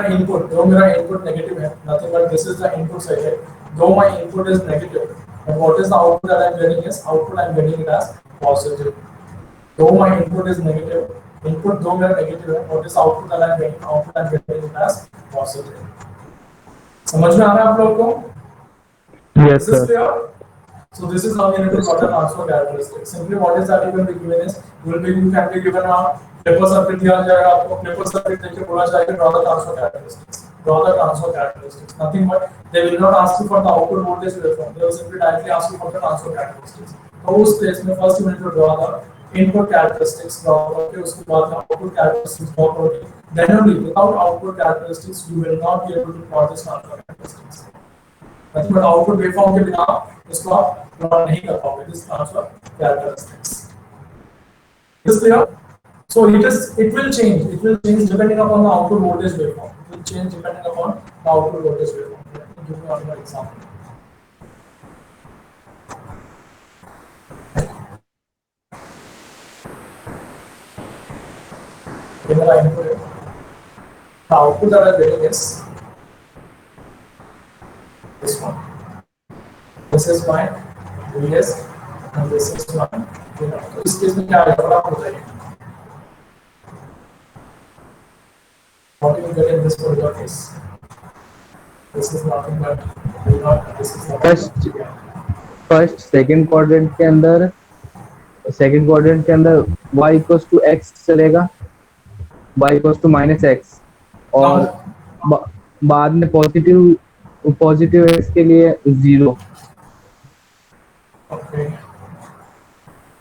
input negative है, nothing but this is the input side, right? Though my input is negative, but what is the output that I'm getting is output I'm getting it as positive. Though my input is negative, input though मेरा negative है, what is the output that I'm getting? Output I'm getting it as positive. समझ में आ रहा है आप लोग को? Yes, Is this sir. clear? So this is how we need to plot the transfer characteristics. Simply what is that you can be given is you can be given a Clipper circuit दिया जाएगा आपको Clipper circuit देके बोला जाएगा draw the transfer characteristics. Draw the transfer characteristics. Nothing but they will not ask you for the output voltage waveform. They will simply directly ask you for the transfer characteristics. तो उस case में first you need to draw the input characteristics draw करके उसके बाद output characteristics draw करके then only without output characteristics you will not be able to plot this transfer characteristics. Nothing but output waveform के बिना इसको आप plot नहीं कर पाओगे this transfer characteristics. Is clear? So it will change depending upon the output voltage waveform. It will change depending upon the output voltage waveform. Let me give you another example. ये मेरा input है. The output that I'm getting is this one. This is my VS and this is my V naught. तो इस case में क्या आएगा आप बताइए. How do you get in this particular case? This is nothing but V naught. This is nothing. First second quadrant के अंदर y equals to x चलेगा, y equals to minus x और बाद में पॉजिटिव x के लिए 0. Okay.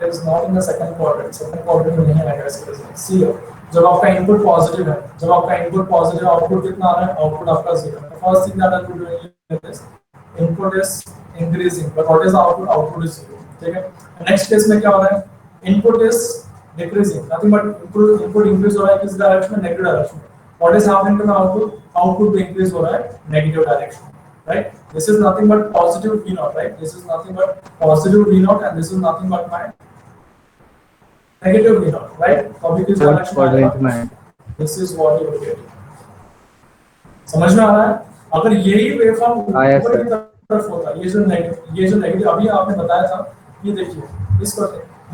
It is not in the second quadrant. Second quadrant में नहीं आएगा इसके लिए. See here. जब आपका इनपुट पॉजिटिव है, जब आपका इनपुट पॉजिटिव आउटपुट कितना आ रहा है? आउटपुट आपका 0 है. First thing that I will do is input is increasing but what is the output? Output is 0. ठीक है. नेक्स्ट केस में क्या हो रहा है? Input is decreasing, nothing but input increase हो रहा है किस डायरेक्शन में? नेगेटिव डायरेक्शन में. What is happening to the output? Output भी इंक्रीज हो रहा है नेगेटिव डायरेक्शन में, right? This is nothing but positive V naught, right? This is nothing but positive V naught and this is nothing but my negative V naught, right? Copy this direction. This is what you will get. समझ में आ रहा है? अगर यही waveform ऊपर की तरफ होता, ये जो नेगेटिव अभी आपने बताया था, ये देखिए इस पर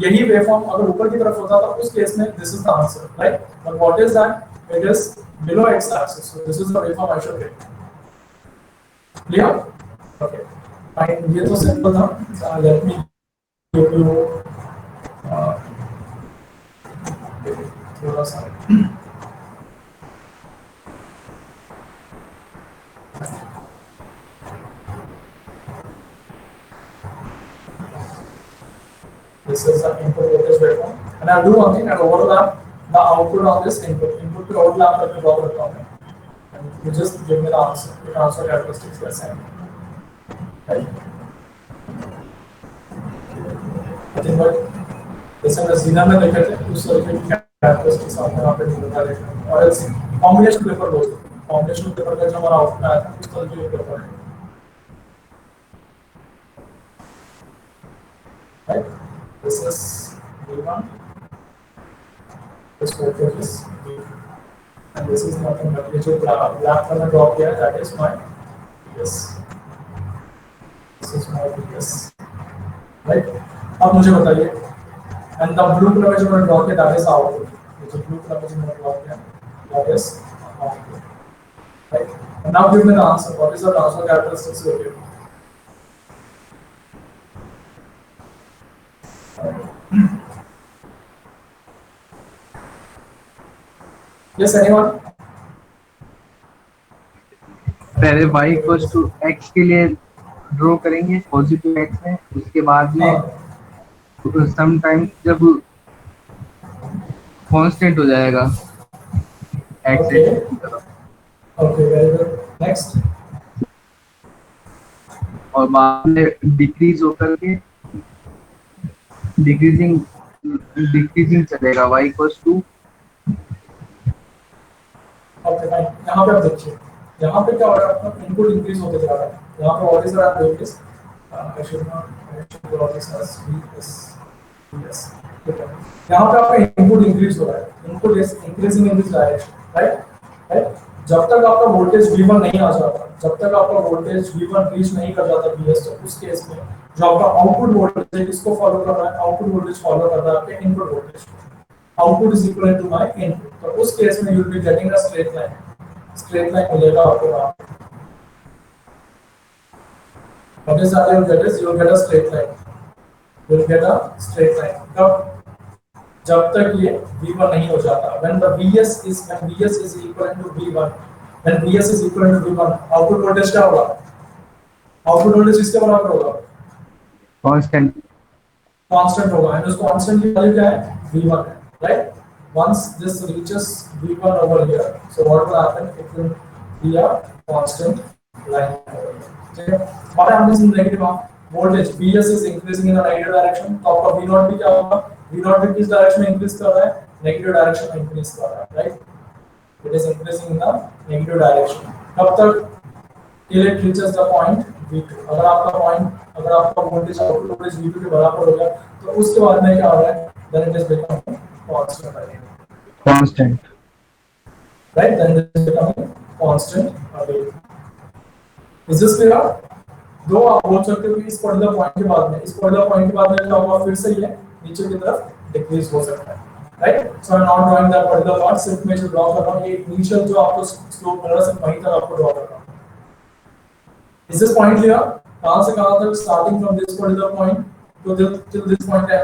यही वेवफॉर्म अगर ऊपर की तरफ होता तो उस केस में this is the answer, right? But what is that? It is below x axis, so this is the waveform I should get. Clear? Okay. Fine. ये तो सिंपल था. Let me give you थोड़ा सा this is the input voltage waveform and I'll do one thing, I'll overlap the output on this input पे overlap करके draw करता हूँ and you just give me the answer characteristics the same, right? I think but जैसे मैं सीधा में देखे थे उस सर्किट की कैरेक्टरिस्टिक्स आपको यहाँ पे दिखा देते हैं और ऐसे कॉम्बिनेशन पेपर बोलते हैं. कॉम्बिनेशन पेपर का जो हमारा आउटपुट आया था उस तरह के पेपर है, right? This is V1, this voltage is V, and and this is nothing but ये जो black color draw किया है that is my PS. This is my PS. Right? अब मुझे बताइए and the blue color में जो मैंने draw किया that is output. ये जो blue color में जो मैंने draw किया that is output. Right? And now give me the answer. What is the transfer characteristics you give? Yes, anyone? पहले y इक्वल्स टू x के लिए ड्रॉ करेंगे पॉजिटिव x में, उसके बाद में सम टाइम जब कांस्टेंट हो जाएगा x Okay. की तरफ, Okay, very good. Next. और बाद में डिक्रीज होकर के डिक्रीजिंग चलेगा y equals to Okay, fine. यहाँ पे आप देखिए, यहाँ पे क्या हो रहा है आपका इनपुट इंक्रीज होते जा रहा है. यहाँ पे what is the doing is I should draw this as VS. ठीक है. यहाँ पे आपका इनपुट इंक्रीज हो रहा है. Input is increasing in this direction, right? जब तक आपका वोल्टेज V1 नहीं आ जाता, जब तक आपका वोल्टेज V1 रीच नहीं कर जाता VS, तो उस केस में जो आपका आउटपुट वोल्टेज है इसको फॉलो कर रहा है, आउटपुट वोल्टेज फॉलो कर रहा है आपके इनपुट वोल्टेज को. Output is equal to my input. तो उस केस में you will be getting a straight line. Straight line मिलेगा आपको वहाँ. What is that you will get is you will get a straight line. You will get a straight line. जब तक ये V1 नहीं हो जाता. When VS is equal to V1. When VS is equal to V1, output voltage क्या होगा? Output voltage किसके बराबर होगा? Constant होगा. And उस constant की वैल्यू क्या है? V1 है. Right? Once this reaches V1 over here, so what will happen? It will be a constant line over here. Okay? What happens in negative half? Voltage VS is increasing in the negative direction. तो आपका V0 भी क्या होगा? V0 भी किस direction में increase कर रहा है? नेगेटिव डायरेक्शन में इंक्रीज कर रहा है, right? It is increasing in the negative direction. कब तक? Till it reaches the point V2. अगर आपका वोल्टेज आउटपुट वोल्टेज V2 के बराबर हो गया, तो उसके बाद में क्या हो रहा है? Then it is becoming constant again. Constant, Right? Then it is becoming constant again. Is this clear? दो आप बोल सकते हो कि इस पर्टिकुलर पॉइंट के बाद में क्या होगा? फिर से ये नीचे की तरफ डिक्रीज हो सकता है, right? So I am not drawing that particular part, सिर्फ मैं जो ड्रॉ कर रहा हूँ ये इनिशियल जो आपको स्लोप मिल रहा है सिर्फ वहीं तक आपको ड्रॉ कर रहा हूँ. Is this point clear? कहाँ से कहाँ तक, starting from this particular point to till this point है.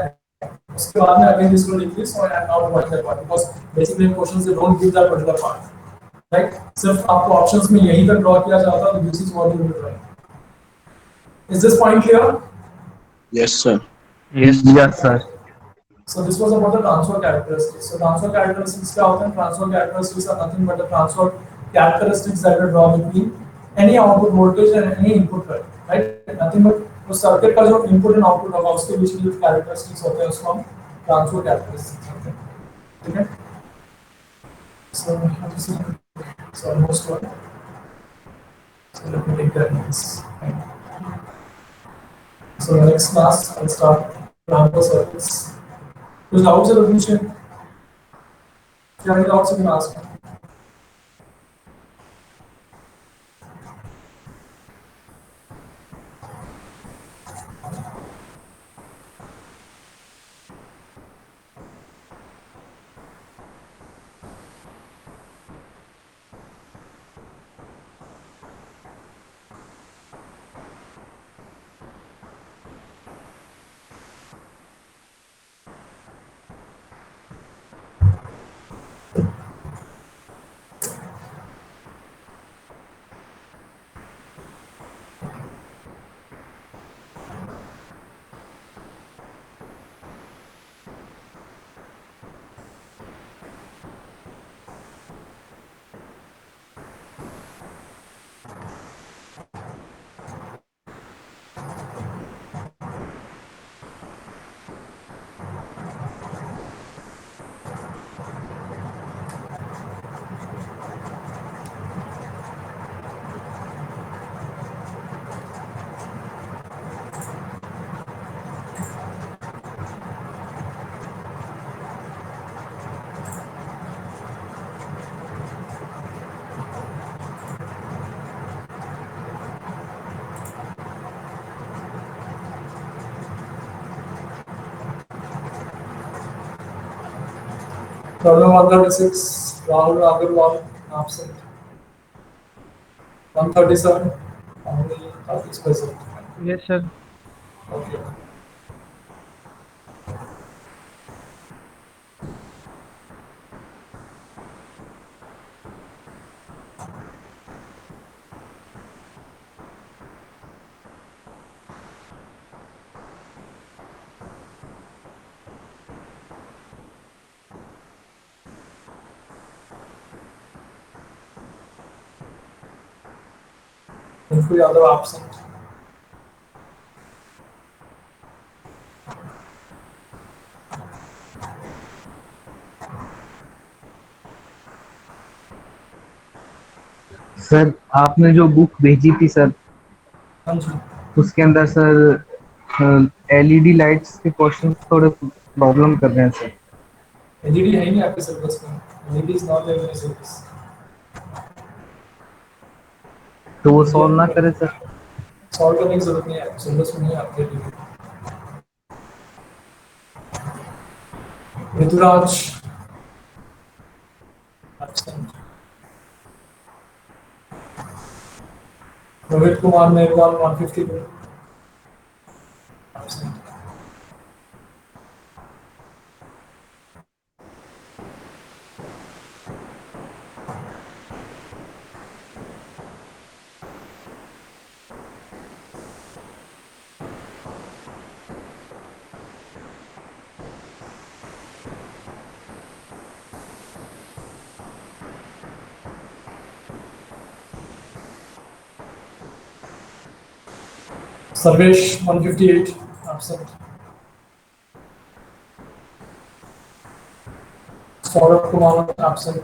उसके बाद में again this will decrease, so I am not drawing that part because basically in questions they don't give that particular part, right? सिर्फ आपको options में यही तक draw किया जाता है, तो this is what you will drawing. Is this point clear? Yes, sir. Yes. Yes sir. So this was about the transfer characteristics. So transfer characteristics क्या होते हैं? Transfer characteristics are nothing but the transfer characteristics that we draw between any output voltage and any input current, right? Nothing but तो circuit का जो input and output होगा उसके बीच में जो कैरेक्टरिस्टिक्स होते हैं उसको हम ट्रांसफर कैरेक्टरिस्टिक्स कहते हैं, ठीक है? So almost one. So let me take that notes. So the next class I'll start transfer circuits. Kuch doubts है पूछिए. क्या any doubts you can ask? Problem 136, Rahul Agarwal, absent. 137, Rahul is present. Yes, sir. Okay. Rinku Yadav absent. Sir आपने जो book भेजी थी sir, हाँ जी। उसके अंदर सर एलईडी लाइट्स के क्वेश्चंस थोड़े प्रॉब्लम कर रहे हैं सर। एलईडी है ही नहीं आपके सिलेबस में। LED is not there in syllabus. तो वो सॉल्व ना करे सर। सॉल्व करने की जरूरत नहीं है, सिलेबस में नहीं है आपके लिए। Rituraj absent. Rohit Kumar Meherwal 152 absent. Sarvesh 158 absent. Saurabh Kumar absent.